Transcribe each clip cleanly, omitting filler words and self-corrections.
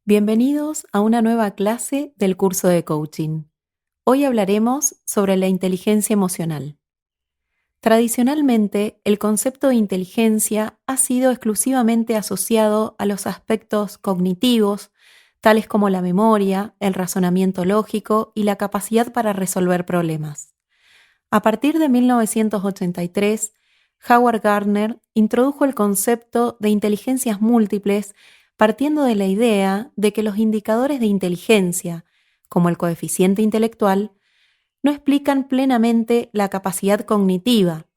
Bienvenidos a una nueva clase del curso de coaching. Hoy hablaremos sobre la inteligencia emocional. Tradicionalmente, el concepto de inteligencia ha sido exclusivamente asociado a los aspectos cognitivos, tales como la memoria, el razonamiento lógico y la capacidad para resolver problemas. A partir de 1983, Howard Gardner introdujo el concepto de inteligencias múltiples partiendo de la idea de que los indicadores de inteligencia, como el coeficiente intelectual, no explican plenamente la capacidad cognitiva,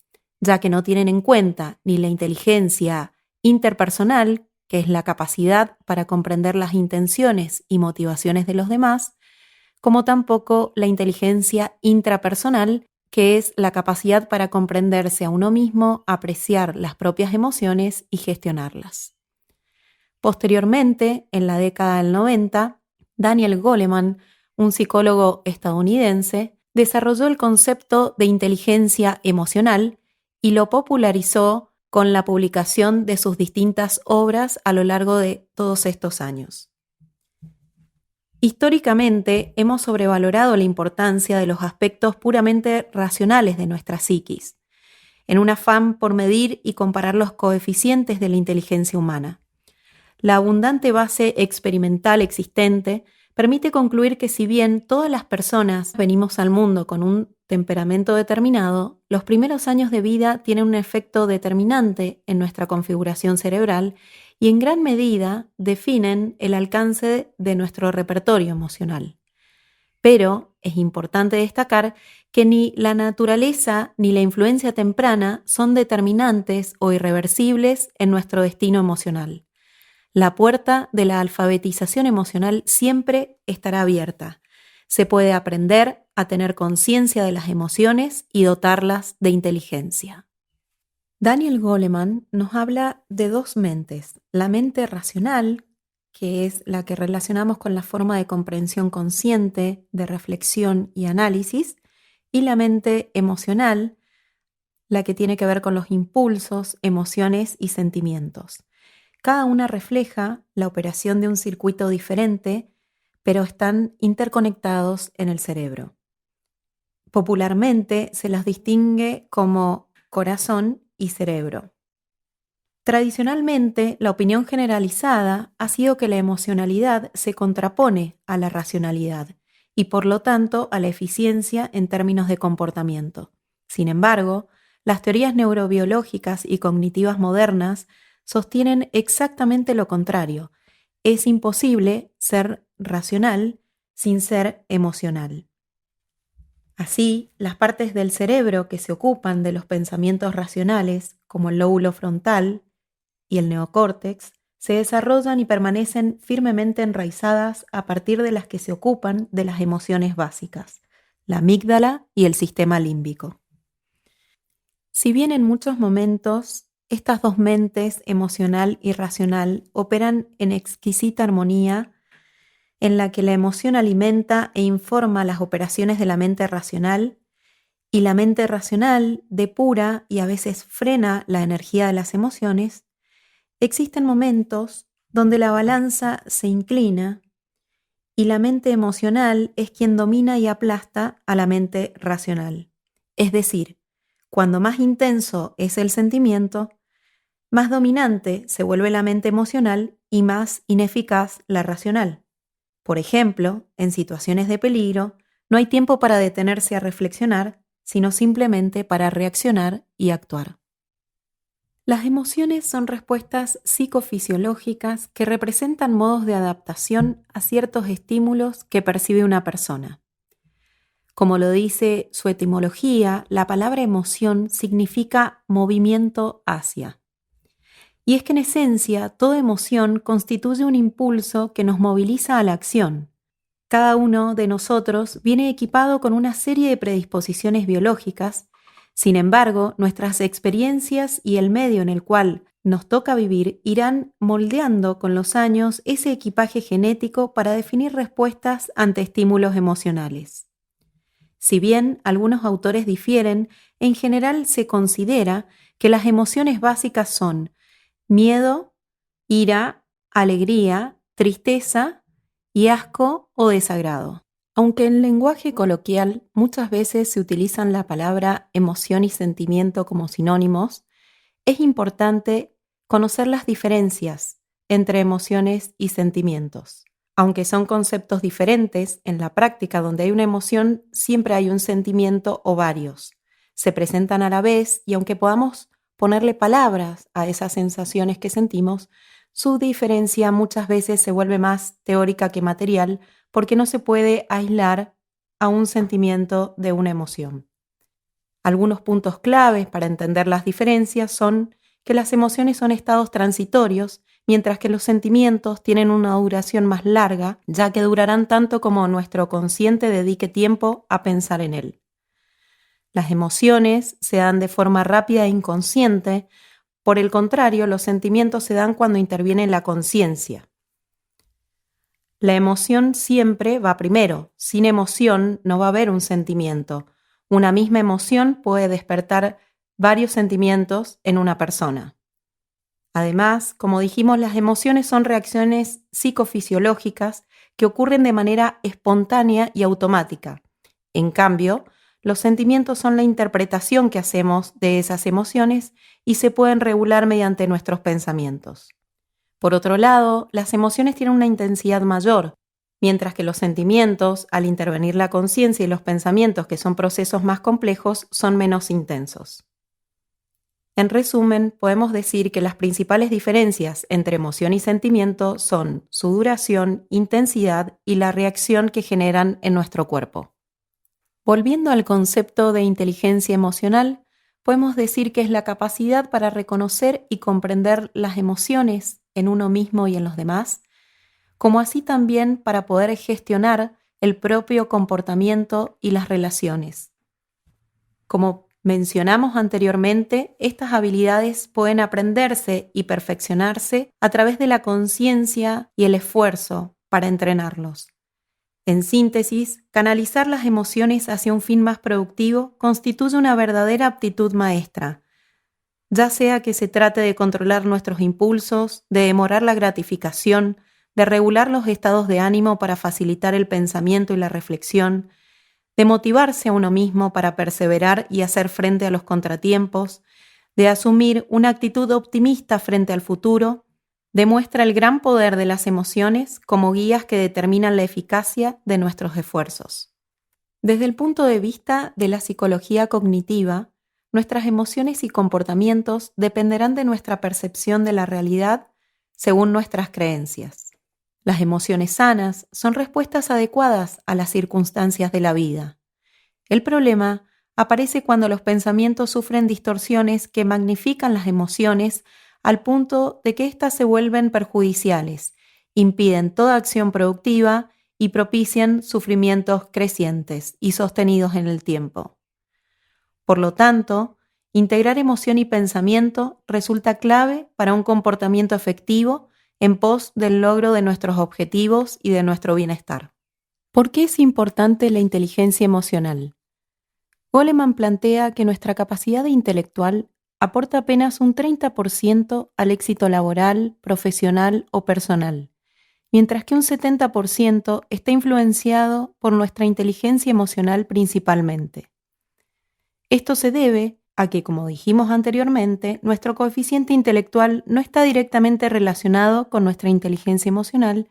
ya que no tienen en cuenta ni la inteligencia interpersonal, que es la capacidad para comprender las intenciones y motivaciones de los demás, como tampoco la inteligencia intrapersonal, que es la capacidad para comprenderse a uno mismo, apreciar las propias emociones y gestionarlas. Posteriormente, en la década del 90, Daniel Goleman, un psicólogo estadounidense, desarrolló el concepto de inteligencia emocional y lo popularizó con la publicación de sus distintas obras a lo largo de todos estos años. Históricamente, hemos sobrevalorado la importancia de los aspectos puramente racionales de nuestra psiquis, en un afán por medir y comparar los coeficientes de la inteligencia humana. La abundante base experimental existente permite concluir que si bien todas las personas venimos al mundo con un temperamento determinado, los primeros años de vida tienen un efecto determinante en nuestra configuración cerebral y en gran medida definen el alcance de nuestro repertorio emocional. Pero es importante destacar que ni la naturaleza ni la influencia temprana son determinantes o irreversibles en nuestro destino emocional. La puerta de la alfabetización emocional siempre estará abierta. Se puede aprender a tener conciencia de las emociones y dotarlas de inteligencia. Daniel Goleman nos habla de dos mentes, la mente racional, que es la que relacionamos con la forma de comprensión consciente, de reflexión y análisis, y la mente emocional, la que tiene que ver con los impulsos, emociones y sentimientos. Cada una refleja la operación de un circuito diferente, pero están interconectados en el cerebro. Popularmente se las distingue como corazón y cerebro. Tradicionalmente, la opinión generalizada ha sido que la emocionalidad se contrapone a la racionalidad y por lo tanto a la eficiencia en términos de comportamiento. Sin embargo, las teorías neurobiológicas y cognitivas modernas sostienen exactamente lo contrario. Es imposible ser racional sin ser emocional. Así, las partes del cerebro que se ocupan de los pensamientos racionales, como el lóbulo frontal y el neocórtex, se desarrollan y permanecen firmemente enraizadas a partir de las que se ocupan de las emociones básicas, la amígdala y el sistema límbico. Si bien en muchos momentos estas dos mentes, emocional y racional, operan en exquisita armonía, en la que la emoción alimenta e informa las operaciones de la mente racional, y la mente racional depura y a veces frena la energía de las emociones, existen momentos donde la balanza se inclina y la mente emocional es quien domina y aplasta a la mente racional. Es decir, cuando más intenso es el sentimiento, más dominante se vuelve la mente emocional y más ineficaz la racional. Por ejemplo, en situaciones de peligro, no hay tiempo para detenerse a reflexionar, sino simplemente para reaccionar y actuar. Las emociones son respuestas psicofisiológicas que representan modos de adaptación a ciertos estímulos que percibe una persona. Como lo dice su etimología, la palabra emoción significa movimiento hacia. Y es que en esencia, toda emoción constituye un impulso que nos moviliza a la acción. Cada uno de nosotros viene equipado con una serie de predisposiciones biológicas. Sin embargo, nuestras experiencias y el medio en el cual nos toca vivir irán moldeando con los años ese equipaje genético para definir respuestas ante estímulos emocionales. Si bien algunos autores difieren, en general se considera que las emociones básicas son miedo, ira, alegría, tristeza y asco o desagrado. Aunque en lenguaje coloquial muchas veces se utilizan la palabra emoción y sentimiento como sinónimos, es importante conocer las diferencias entre emociones y sentimientos. Aunque son conceptos diferentes, en la práctica donde hay una emoción siempre hay un sentimiento o varios. Se presentan a la vez y aunque podamos ponerle palabras a esas sensaciones que sentimos, su diferencia muchas veces se vuelve más teórica que material porque no se puede aislar a un sentimiento de una emoción. Algunos puntos claves para entender las diferencias son que las emociones son estados transitorios, mientras que los sentimientos tienen una duración más larga, ya que durarán tanto como nuestro consciente dedique tiempo a pensar en él. Las emociones se dan de forma rápida e inconsciente, por el contrario, los sentimientos se dan cuando interviene la conciencia. La emoción siempre va primero. Sin emoción no va a haber un sentimiento. Una misma emoción puede despertar varios sentimientos en una persona. Además, como dijimos, las emociones son reacciones psicofisiológicas que ocurren de manera espontánea y automática. En cambio, los sentimientos son la interpretación que hacemos de esas emociones y se pueden regular mediante nuestros pensamientos. Por otro lado, las emociones tienen una intensidad mayor, mientras que los sentimientos, al intervenir la conciencia y los pensamientos, que son procesos más complejos, son menos intensos. En resumen, podemos decir que las principales diferencias entre emoción y sentimiento son su duración, intensidad y la reacción que generan en nuestro cuerpo. Volviendo al concepto de inteligencia emocional, podemos decir que es la capacidad para reconocer y comprender las emociones en uno mismo y en los demás, como así también para poder gestionar el propio comportamiento y las relaciones. Como mencionamos anteriormente, estas habilidades pueden aprenderse y perfeccionarse a través de la conciencia y el esfuerzo para entrenarlos. En síntesis, canalizar las emociones hacia un fin más productivo constituye una verdadera aptitud maestra, ya sea que se trate de controlar nuestros impulsos, de demorar la gratificación, de regular los estados de ánimo para facilitar el pensamiento y la reflexión, de motivarse a uno mismo para perseverar y hacer frente a los contratiempos, de asumir una actitud optimista frente al futuro, demuestra el gran poder de las emociones como guías que determinan la eficacia de nuestros esfuerzos. Desde el punto de vista de la psicología cognitiva, nuestras emociones y comportamientos dependerán de nuestra percepción de la realidad según nuestras creencias. Las emociones sanas son respuestas adecuadas a las circunstancias de la vida. El problema aparece cuando los pensamientos sufren distorsiones que magnifican las emociones al punto de que éstas se vuelven perjudiciales, impiden toda acción productiva y propician sufrimientos crecientes y sostenidos en el tiempo. Por lo tanto, integrar emoción y pensamiento resulta clave para un comportamiento efectivo en pos del logro de nuestros objetivos y de nuestro bienestar. ¿Por qué es importante la inteligencia emocional? Goleman plantea que nuestra capacidad intelectual aporta apenas un 30% al éxito laboral, profesional o personal, mientras que un 70% está influenciado por nuestra inteligencia emocional principalmente. Esto se debe a que, como dijimos anteriormente, nuestro coeficiente intelectual no está directamente relacionado con nuestra inteligencia emocional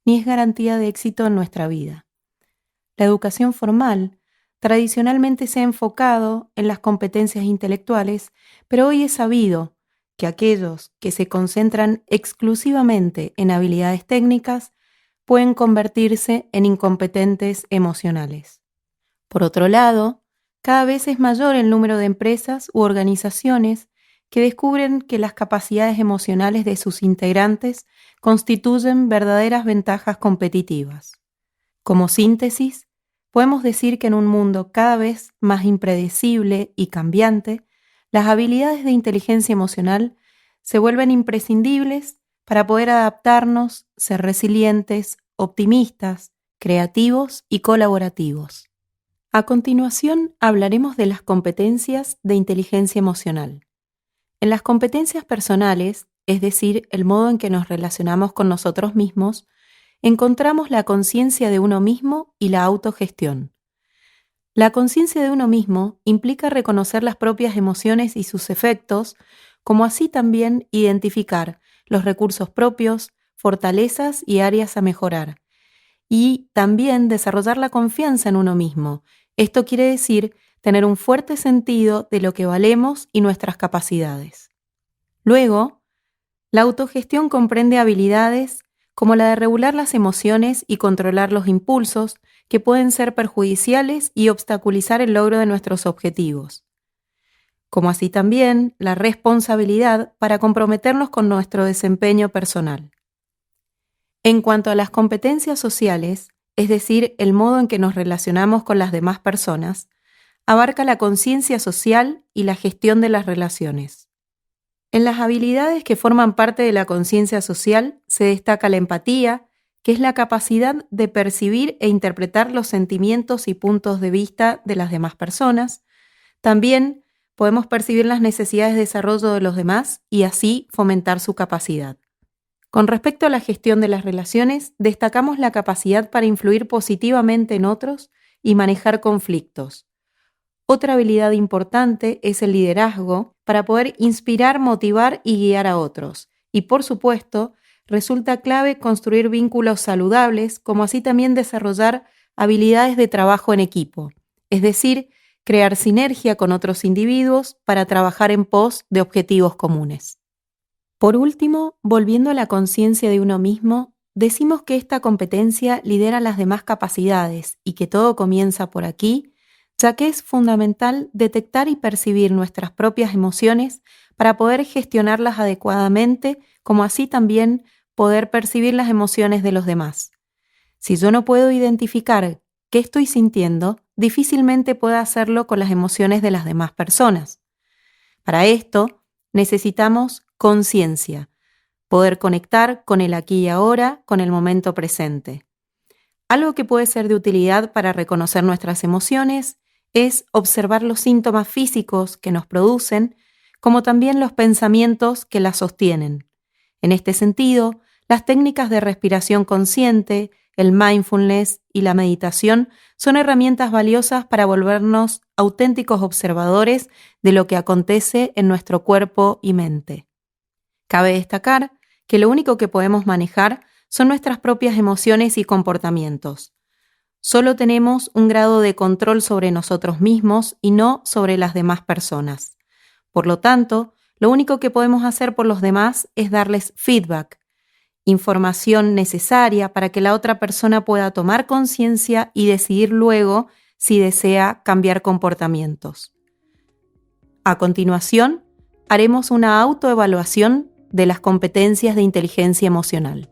ni es garantía de éxito en nuestra vida. La educación formal tradicionalmente se ha enfocado en las competencias intelectuales, pero hoy es sabido que aquellos que se concentran exclusivamente en habilidades técnicas pueden convertirse en incompetentes emocionales. Por otro lado, cada vez es mayor el número de empresas u organizaciones que descubren que las capacidades emocionales de sus integrantes constituyen verdaderas ventajas competitivas. Como síntesis, podemos decir que en un mundo cada vez más impredecible y cambiante, las habilidades de inteligencia emocional se vuelven imprescindibles para poder adaptarnos, ser resilientes, optimistas, creativos y colaborativos. A continuación, hablaremos de las competencias de inteligencia emocional. En las competencias personales, es decir, el modo en que nos relacionamos con nosotros mismos, encontramos la conciencia de uno mismo y la autogestión. La conciencia de uno mismo implica reconocer las propias emociones y sus efectos, como así también identificar los recursos propios, fortalezas y áreas a mejorar, y también desarrollar la confianza en uno mismo. Esto quiere decir tener un fuerte sentido de lo que valemos y nuestras capacidades. Luego, la autogestión comprende habilidades como la de regular las emociones y controlar los impulsos que pueden ser perjudiciales y obstaculizar el logro de nuestros objetivos, como así también la responsabilidad para comprometernos con nuestro desempeño personal. En cuanto a las competencias sociales, es decir, el modo en que nos relacionamos con las demás personas, abarca la conciencia social y la gestión de las relaciones. En las habilidades que forman parte de la conciencia social se destaca la empatía, que es la capacidad de percibir e interpretar los sentimientos y puntos de vista de las demás personas. También podemos percibir las necesidades de desarrollo de los demás y así fomentar su capacidad. Con respecto a la gestión de las relaciones, destacamos la capacidad para influir positivamente en otros y manejar conflictos. Otra habilidad importante es el liderazgo para poder inspirar, motivar y guiar a otros. Y por supuesto, resulta clave construir vínculos saludables, como así también desarrollar habilidades de trabajo en equipo, es decir, crear sinergia con otros individuos para trabajar en pos de objetivos comunes. Por último, volviendo a la conciencia de uno mismo, decimos que esta competencia lidera las demás capacidades y que todo comienza por aquí, ya que es fundamental detectar y percibir nuestras propias emociones para poder gestionarlas adecuadamente, como así también poder percibir las emociones de los demás. Si yo no puedo identificar qué estoy sintiendo, difícilmente puedo hacerlo con las emociones de las demás personas. Para esto, necesitamos conciencia, poder conectar con el aquí y ahora, con el momento presente. Algo que puede ser de utilidad para reconocer nuestras emociones es observar los síntomas físicos que nos producen, como también los pensamientos que las sostienen. En este sentido, las técnicas de respiración consciente, el mindfulness y la meditación son herramientas valiosas para volvernos auténticos observadores de lo que acontece en nuestro cuerpo y mente. Cabe destacar que lo único que podemos manejar son nuestras propias emociones y comportamientos. Solo tenemos un grado de control sobre nosotros mismos y no sobre las demás personas. Por lo tanto, lo único que podemos hacer por los demás es darles feedback, información necesaria para que la otra persona pueda tomar conciencia y decidir luego si desea cambiar comportamientos. A continuación, haremos una autoevaluación de las competencias de inteligencia emocional.